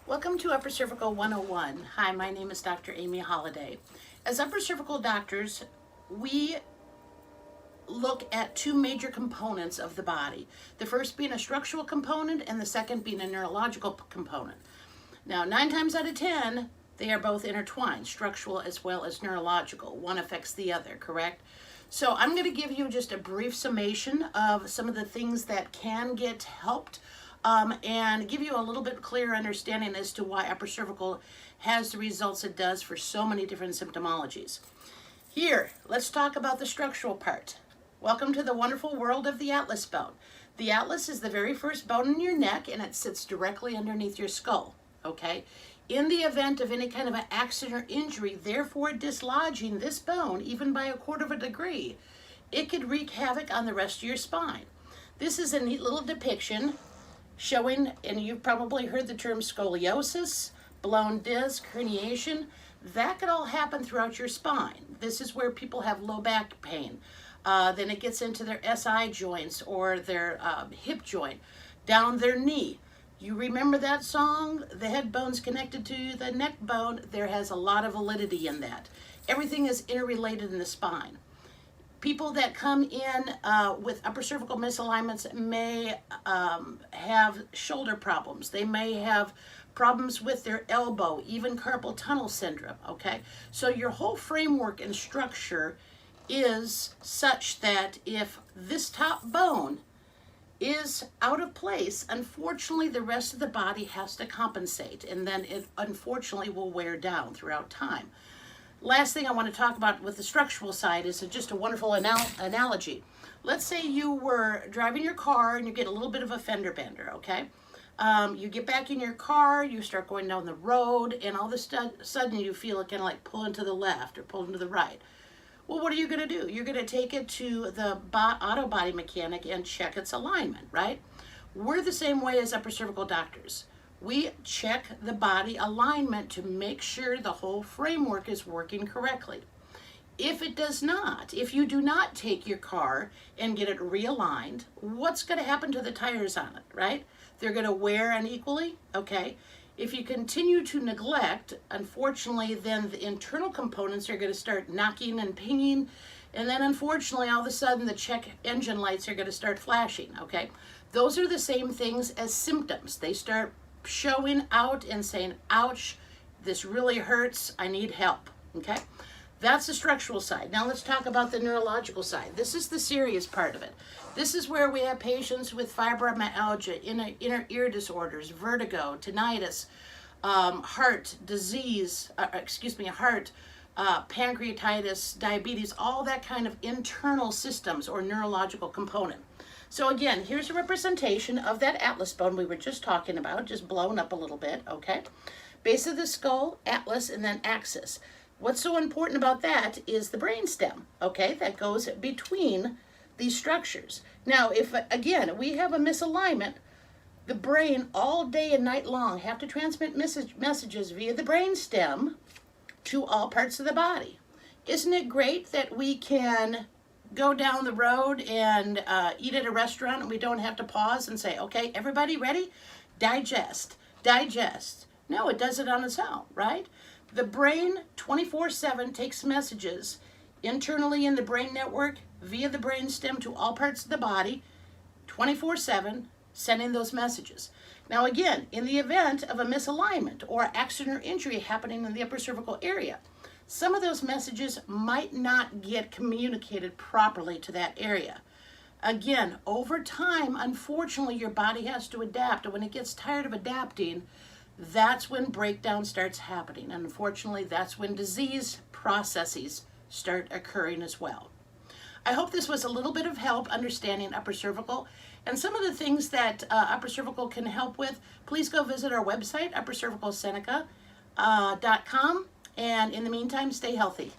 Welcome to Upper Cervical 101. Hi, my name is Dr. Amy Holliday. As upper cervical doctors, we look at two major components of the body. The first being a structural component and the second being a neurological component. Now, 9 times out of 10, they are both intertwined, structural as well as neurological. One affects the other, correct? So I'm going to give you just a brief summation of some of the things that can get helped and give you a little bit clearer understanding as to why upper cervical has the results it does for so many different symptomologies. Here, let's talk about the structural part. Welcome to the wonderful world of the atlas bone. The atlas is the very first bone in your neck, and it sits directly underneath your skull, okay? In the event of any kind of an accident or injury, therefore dislodging this bone, even by 1/4 of a degree, it could wreak havoc on the rest of your spine. This is a neat little depiction showing, and you've probably heard the term scoliosis, blown disc, herniation. That could all happen throughout your spine. This is where people have low back pain. Then it gets into their SI joints or their hip joint, down their knee. You remember that song, the head bone's connected to the neck bone? There has a lot of validity in that. Everything is interrelated in the spine. People that come in with upper cervical misalignments may have shoulder problems. They may have problems with their elbow, even carpal tunnel syndrome, okay? So your whole framework and structure is such that if this top bone is out of place, unfortunately the rest of the body has to compensate, and then it unfortunately will wear down throughout time. Last thing I want to talk about with the structural side is just a wonderful analogy. Let's say you were driving your car and you get a little bit of a fender bender, okay? You get back in your car, you start going down the road, and all of a sudden you feel it kind of like pulling to the left or pulling to the right. Well, what are you going to do? You're going to take it to the auto body mechanic and check its alignment, right? We're the same way as upper cervical doctors. We check the body alignment to make sure the whole framework is working correctly. If it does not, if you do not take your car and get it realigned, what's going to happen to the tires on it, right? They're going to wear unequally, okay? If you continue to neglect, unfortunately, then the internal components are going to start knocking and pinging, and then unfortunately, all of a sudden, the check engine lights are going to start flashing, okay? Those are the same things as symptoms. They start showing out and saying, ouch, this really hurts, I need help, okay? That's the structural side. Now let's talk about the neurological side. This is the serious part of it. This is where we have patients with fibromyalgia, inner ear disorders, vertigo, tinnitus, heart disease, pancreatitis, diabetes, all that kind of internal systems or neurological component. So again, here's a representation of that atlas bone we were just talking about, just blown up a little bit, okay? Base of the skull, atlas, and then axis. What's so important about that is the brainstem, okay? That goes between these structures. Now, if, again, we have a misalignment, the brain all day and night long have to transmit messages via the brainstem to all parts of the body. Isn't it great that we can go down the road and eat at a restaurant and we don't have to pause and say, okay, everybody ready? Digest, digest. No, it does it on its own, right? The brain 24/7 takes messages internally in the brain network via the brainstem to all parts of the body, 24/7, sending those messages. Now again, in the event of a misalignment or accident or injury happening in the upper cervical area, some of those messages might not get communicated properly to that area. Again, over time, unfortunately, your body has to adapt, and when it gets tired of adapting, that's when breakdown starts happening. And unfortunately, that's when disease processes start occurring as well. I hope this was a little bit of help understanding upper cervical and some of the things that upper cervical can help with. Please go visit our website, uppercervicalseneca.com. And in the meantime, stay healthy.